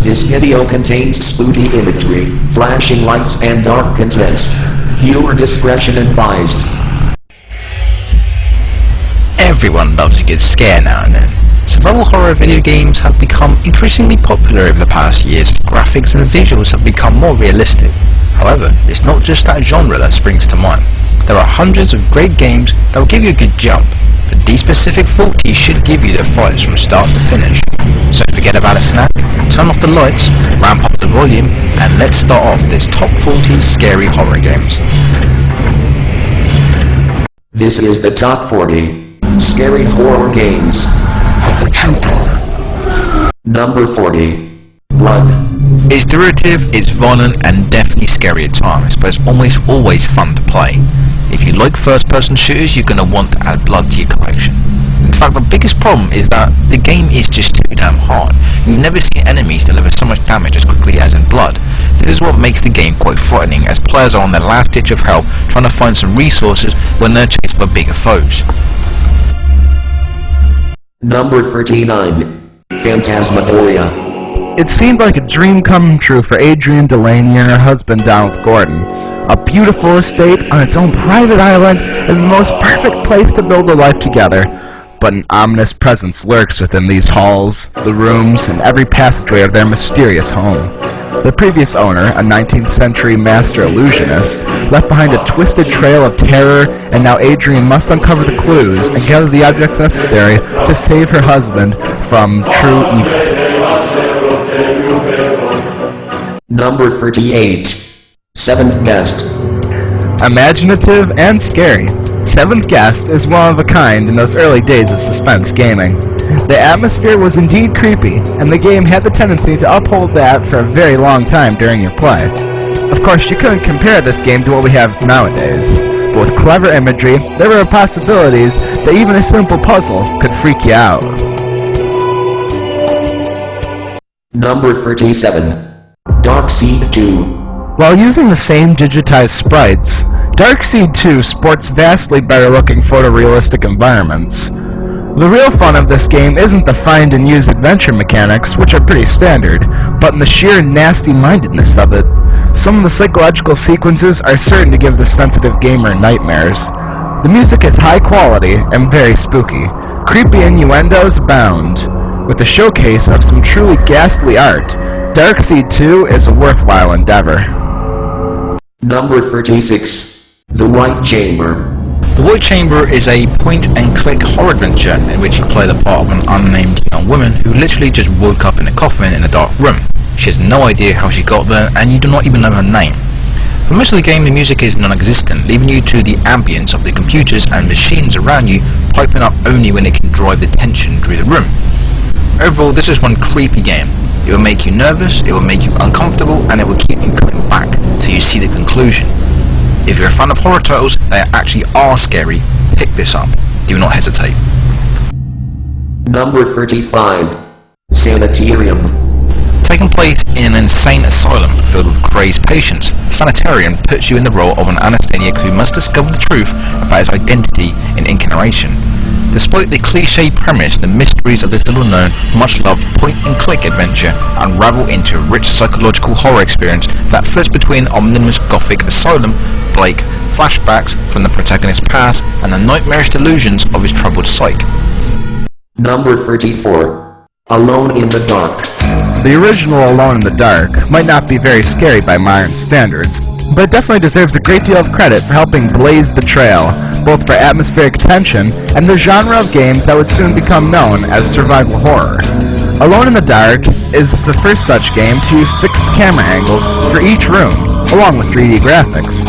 This video contains spooky imagery, flashing lights and dark content. Viewer discretion advised. Everyone loves a good scare now and then. Survival horror video games have become increasingly popular over the past years as graphics and visuals have become more realistic. However, it's not just that genre that springs to mind. There are hundreds of great games that will give you a good jump, but these specific 40 should give you the frights from start to finish. So forget about a snack, turn off the lights, ramp up the volume, and let's start off this top 40 scary horror games. This is the top 40 scary horror games. Number 40. Blood. It's derivative, it's violent, and definitely scary at times, but it's almost always fun to play. If you like first-person shooters, you're going to want to add blood to your collection. In fact, the biggest problem is that the game is just too damn hard. You've never seen enemies deliver so much damage as quickly as in Blood. This is what makes the game quite frightening, as players are on their last ditch of help trying to find some resources when they're chased by bigger foes. Number 39. Phantasmagoria. It seemed like a dream come true for Adrienne Delaney and her husband Donald Gordon. A beautiful estate on its own private island is the most perfect place to build a life together. But an ominous presence lurks within these halls, the rooms, and every passageway of their mysterious home. The previous owner, a 19th century master illusionist, left behind a twisted trail of terror, and now Adrienne must uncover the clues and gather the objects necessary to save her husband from true evil. Number 38. Seventh Guest. Imaginative and scary, Seventh Guest is one of a kind in those early days of suspense gaming. The atmosphere was indeed creepy, and the game had the tendency to uphold that for a very long time during your play. Of course, you couldn't compare this game to what we have nowadays, but with clever imagery, there were possibilities that even a simple puzzle could freak you out. Number 37. Darkseid 2. While using the same digitized sprites, Darkseid 2 sports vastly better looking photorealistic environments. The real fun of this game isn't the find and use adventure mechanics, which are pretty standard, but in the sheer nasty-mindedness of it. Some of the psychological sequences are certain to give the sensitive gamer nightmares. The music is high quality and very spooky. Creepy innuendos abound. With a showcase of some truly ghastly art, Darkseid 2 is a worthwhile endeavor. Number 36. The White Chamber. The White Chamber is a point-and-click horror adventure in which you play the part of an unnamed young woman who literally just woke up in a coffin in a dark room. She has no idea how she got there, and you do not even know her name. For most of the game, the music is non-existent, leaving you to the ambience of the computers and machines around you, piping up only when it can drive the tension through the room. Overall, this is one creepy game. It will make you nervous, it will make you uncomfortable, and it will keep you coming back till you see the conclusion. If you're a fan of horror titles that actually are scary, pick this up. Do not hesitate. Number 35. Sanitarium. Taking place in an insane asylum filled with crazed patients, Sanitarium puts you in the role of an anesthetic who must discover the truth about his identity in incarnation. Despite the cliché premise, the mysteries of this little-known, much-loved point-and-click adventure unravel into a rich psychological horror experience that flips between ominous gothic asylum, Blake, flashbacks from the protagonist's past, and the nightmarish delusions of his troubled psyche. Number 34. Alone in the Dark. The original Alone in the Dark might not be very scary by modern standards, but it definitely deserves a great deal of credit for helping blaze the trail, both for atmospheric tension and the genre of games that would soon become known as survival horror. Alone in the Dark is the first such game to use fixed camera angles for each room, along with 3D graphics.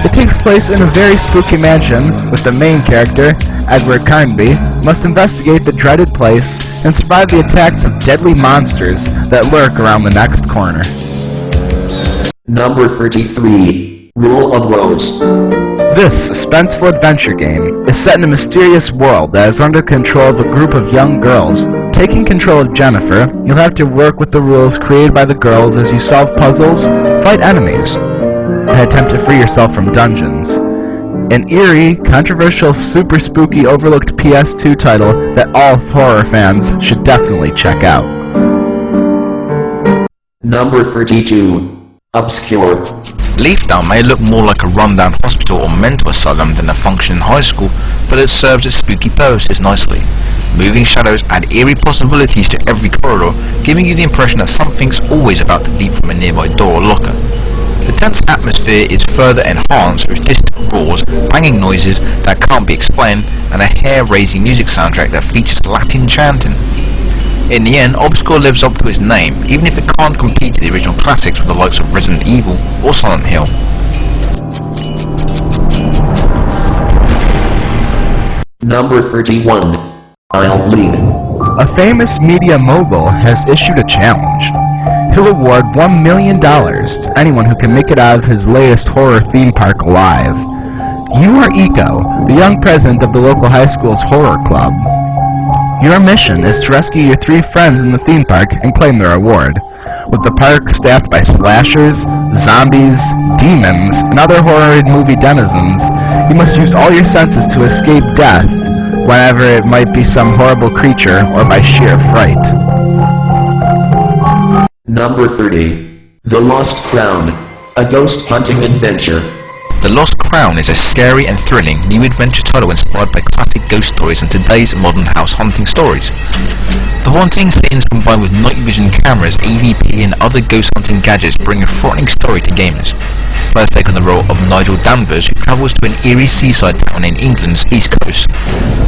It takes place in a very spooky mansion, with the main character, Edward Carnby, must investigate the dreaded place and survive the attacks of deadly monsters that lurk around the next corner. Number 33. Rule of Rose. This suspenseful adventure game is set in a mysterious world that is under control of a group of young girls. Taking control of Jennifer, you'll have to work with the rules created by the girls as you solve puzzles, fight enemies, and attempt to free yourself from dungeons. An eerie, controversial, super spooky, overlooked PS2 title that all horror fans should definitely check out. Number 32. Obscure. Leafdown may look more like a rundown hospital or mental asylum than a functioning high school, but it serves its spooky purposes nicely. Moving shadows add eerie possibilities to every corridor, giving you the impression that something's always about to leap from a nearby door or locker. The tense atmosphere is further enhanced with distant roars, banging noises that can't be explained, and a hair-raising music soundtrack that features Latin chanting. In the end, Obscure lives up to its name, even if it can't compete to the original classics with the likes of Resident Evil or Silent Hill. Number 31. I'll lead. A famous media mogul has issued a challenge. He'll award $1 million to anyone who can make it out of his latest horror theme park alive. You are Eco, the young president of the local high school's horror club. Your mission is to rescue your 3 friends in the theme park and claim their award. With the park staffed by slashers, zombies, demons, and other horror movie denizens, you must use all your senses to escape death, whenever it might be some horrible creature or by sheer fright. Number 30. The Lost Crown. A ghost hunting adventure. The Lost Crown is a scary and thrilling new adventure title inspired by classic ghost stories and today's modern house hunting stories. The haunting scenes combined with night vision cameras, EVP and other ghost hunting gadgets bring a frightening story to gamers. Players take on the role of Nigel Danvers, who travels to an eerie seaside town in England's east coast.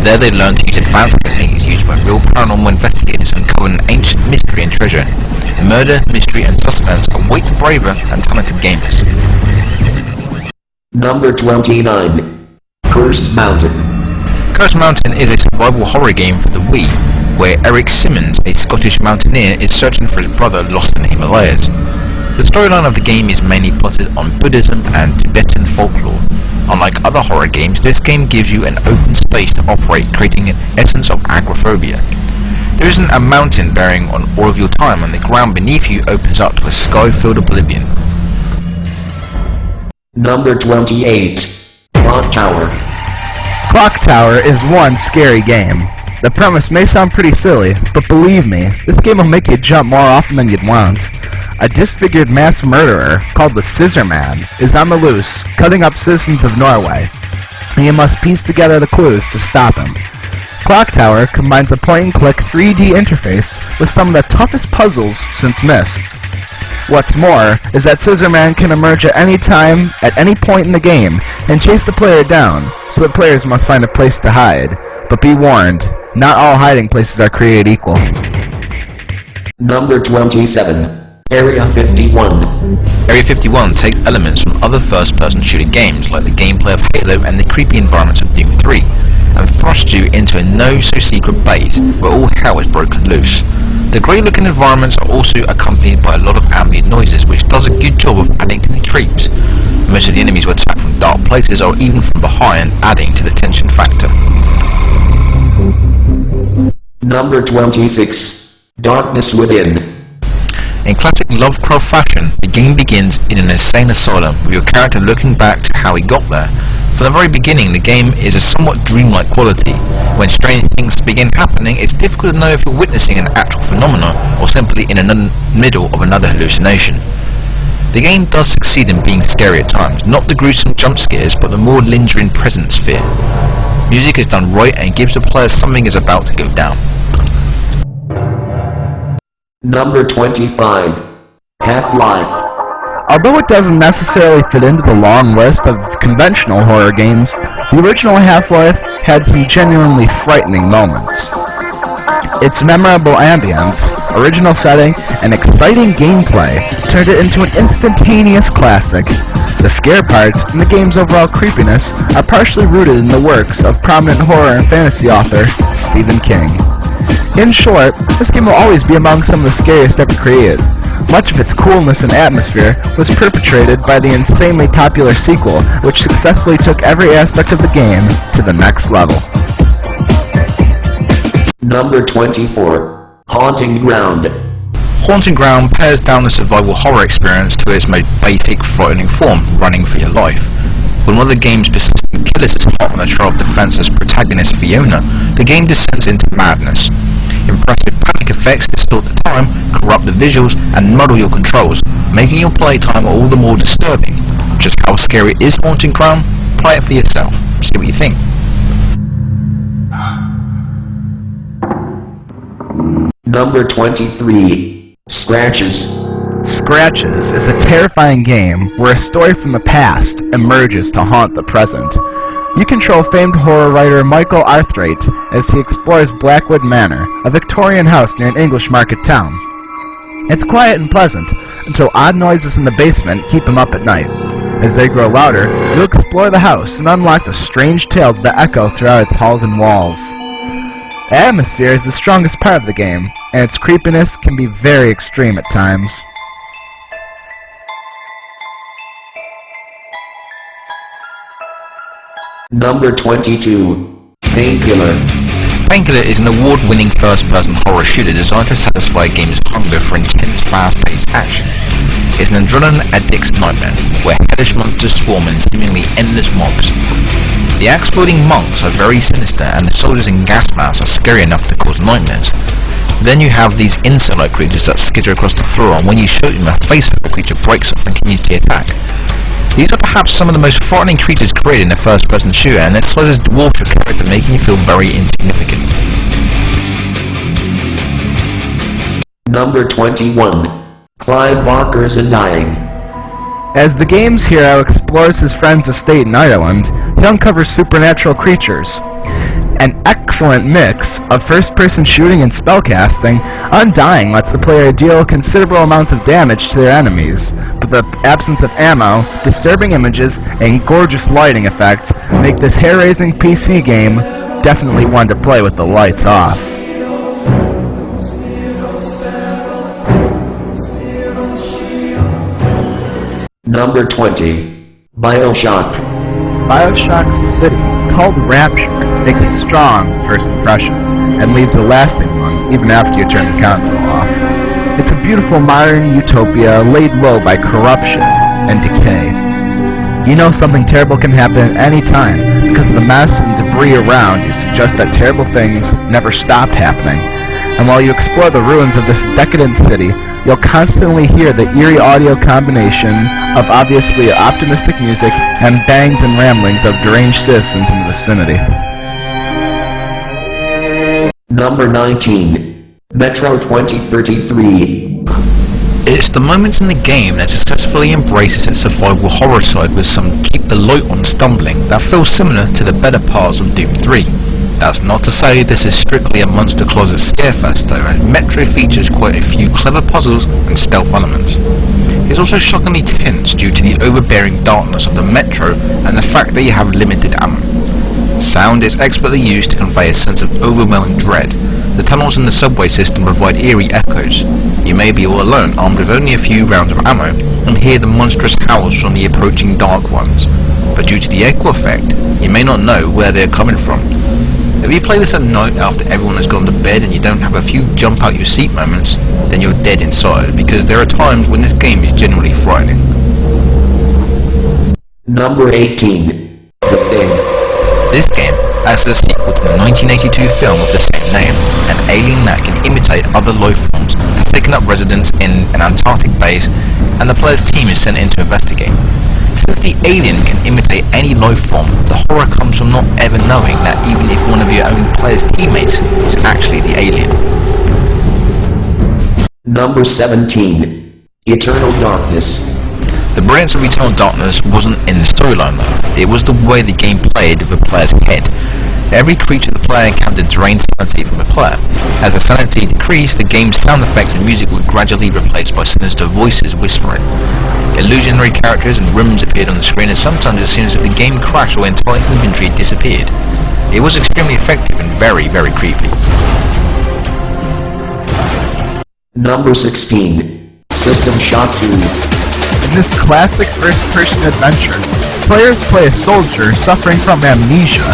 There they learn to use advanced techniques used by real paranormal investigators and uncover an ancient mystery and treasure. Murder, mystery and suspense await the braver and talented gamers. Number 29. Cursed Mountain. Cursed Mountain is a survival horror game for the Wii, where Eric Simmons, a Scottish mountaineer, is searching for his brother lost in the Himalayas. The storyline of the game is mainly plotted on Buddhism and Tibetan folklore. Unlike other horror games, this game gives you an open space to operate, creating an essence of agoraphobia. There isn't a mountain bearing on all of your time, and the ground beneath you opens up to a sky-filled oblivion. Number 28. Clock Tower. Clock Tower is one scary game. The premise may sound pretty silly, but believe me, this game will make you jump more often than you'd want. A disfigured mass murderer, called the Scissor Man, is on the loose, cutting up citizens of Norway, and you must piece together the clues to stop him. Clock Tower combines a point-and-click 3D interface with some of the toughest puzzles since Myst. What's more, is that Scissor Man can emerge at any time, at any point in the game, and chase the player down, so the players must find a place to hide. But be warned, not all hiding places are created equal. Number 27. Area 51. Area 51 takes elements from other first-person shooting games like the gameplay of Halo and the creepy environments of Doom 3, and thrusts you into a no-so-secret base where all hell is broken loose. The great-looking environments are also accompanied by a lot of ambient noises, which does a good job of adding to the creeps. Most of the enemies will attack from dark places or even from behind, adding to the tension factor. Number 26. Darkness Within. In classic Lovecraft fashion, the game begins in an insane asylum, with your character looking back to how he got there. From the very beginning, the game is a somewhat dreamlike quality. When strange things begin happening, it's difficult to know if you're witnessing an actual phenomenon or simply in the middle of another hallucination. The game does succeed in being scary at times, not the gruesome jump scares, but the more lingering presence fear. Music is done right and gives the player something is about to go down. Number 25. Half-Life. Although it doesn't necessarily fit into the long list of conventional horror games, the original Half-Life had some genuinely frightening moments. Its memorable ambience, original setting, and exciting gameplay turned it into an instantaneous classic. The scare parts and the game's overall creepiness are partially rooted in the works of prominent horror and fantasy author Stephen King. In short, this game will always be among some of the scariest ever created. Much of its coolness and atmosphere was perpetrated by the insanely popular sequel, which successfully took every aspect of the game to the next level. Number 24. Haunting Ground. Haunting Ground pares down the survival horror experience to its most basic, frightening form, running for your life. When one of the game's persistent killers is hot on the trail of defenseless protagonist Fiona, the game descends into madness. Impressive panic effects distort the time, corrupt the visuals, and muddle your controls, making your playtime all the more disturbing. Just how scary is Haunting Crown? Play it for yourself. See what you think. Number 23. Scratches. Scratches is a terrifying game where a story from the past emerges to haunt the present. You control famed horror writer Michael Arthright as he explores Blackwood Manor, a Victorian house near an English market town. It's quiet and pleasant, until odd noises in the basement keep him up at night. As they grow louder, you'll explore the house and unlock the strange tales that echo throughout its halls and walls. The atmosphere is the strongest part of the game, and its creepiness can be very extreme at times. Number 22. Painkiller. Painkiller is an award-winning first-person horror shooter designed to satisfy a gamer's hunger for intense, fast-paced action. It's an adrenaline addict's nightmare, where hellish monsters swarm in seemingly endless mobs. The axe-wielding monks are very sinister, and the soldiers in gas masks are scary enough to cause nightmares. Then you have these insect-like creatures that skitter across the floor, and when you shoot them, a face of the creature breaks up and continues to attack. These are perhaps some of the most frightening creatures created in a first-person shooter, and their sizes dwarf your character, making you feel very insignificant. Number 21. Clive Barker's Undying. As the game's hero explores his friend's estate in Ireland, he uncovers supernatural creatures. An excellent mix of first-person shooting and spellcasting, Undying lets the player deal considerable amounts of damage to their enemies, but the absence of ammo, disturbing images, and gorgeous lighting effects make this hair-raising PC game definitely one to play with the lights off. Number 20. BioShock. BioShock's city, called Rapture, makes a strong first impression, and leaves a lasting one even after you turn the console off. It's a beautiful modern utopia laid low by corruption and decay. You know something terrible can happen at any time because of the mess and debris around you suggest that terrible things never stopped happening. And while you explore the ruins of this decadent city, you'll constantly hear the eerie audio combination of obviously optimistic music and bangs and ramblings of deranged citizens in the vicinity. Number 19. Metro 2033. It's the moments in the game that successfully embraces its survival horror side with some keep the light on stumbling that feels similar to the better parts of Doom 3. That's not to say this is strictly a monster closet scarefest though, and Metro features quite a few clever puzzles and stealth elements. It's also shockingly tense due to the overbearing darkness of the Metro and the fact that you have limited ammo. Sound is expertly used to convey a sense of overwhelming dread. The tunnels in the subway system provide eerie echoes. You may be all alone, armed with only a few rounds of ammo, and hear the monstrous howls from the approaching Dark Ones. But due to the echo effect, you may not know where they are coming from. If you play this at night after everyone has gone to bed and you don't have a few jump out your seat moments, then you're dead inside, because there are times when this game is genuinely frightening. Number 18. The Thing. This game acts as a sequel to the 1982 film of the same name. An alien that can imitate other life forms has taken up residence in an Antarctic base, and the player's team is sent in to investigate. Since the alien can imitate any life form, the horror comes from not ever knowing that even if one of your own player's teammates is actually the alien. Number 17. Eternal Darkness. The brilliance of Eternal Darkness wasn't in the storyline though, it was the way the game played with the player's head. Every creature the player encountered drained sanity from the player. As the sanity decreased, the game's sound effects and music were gradually replaced by sinister voices whispering. Illusionary characters and rooms appeared on the screen, and sometimes it seemed as if the game crashed or entire inventory disappeared. It was extremely effective and very, very creepy. Number 16. System Shock 2. In this classic first-person adventure, players play a soldier suffering from amnesia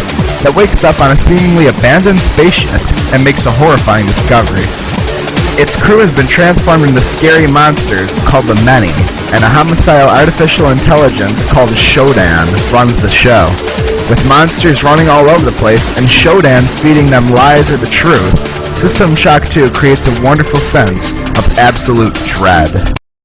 that wakes up on a seemingly abandoned spaceship and makes a horrifying discovery. Its crew has been transformed into scary monsters called the Many, and a homicidal artificial intelligence called Shodan runs the show. With monsters running all over the place and Shodan feeding them lies or the truth, System Shock 2 creates a wonderful sense of absolute dread.